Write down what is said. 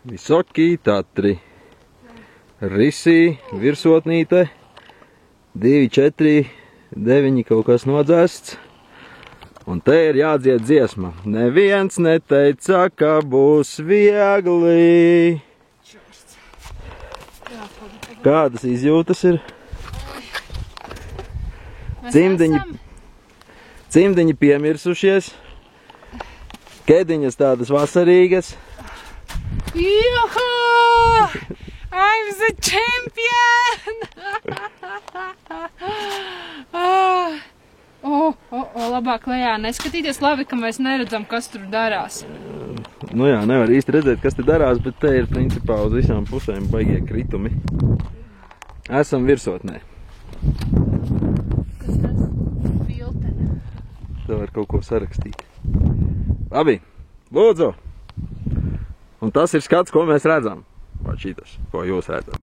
Visoki Tatri. Risī, virsotnīte. 2, 4, 9 kaut kas nodzēsts. Un te ir jādzied dziesma. Neviens neteica, ka būs viegli. Kādas izjūtas ir? Cimdiņi piemirsušies. Kediņas tādas vasarīgas. Juhu! I'm the champion! Labāk lejā neskatīties, labi, ka mēs neredzam, kas tur darās. Nu jā, nevar īsti redzēt, kas te darās, bet te ir principā uz visām pusēm baigie kritumi. Esam virsotnē. Kas tas? Viltene. Te var kaut ko sarakstīt. Labi, lūdzu! Un tas ir skats, ko mēs redzam. Vai šitas, ko jūs redzat?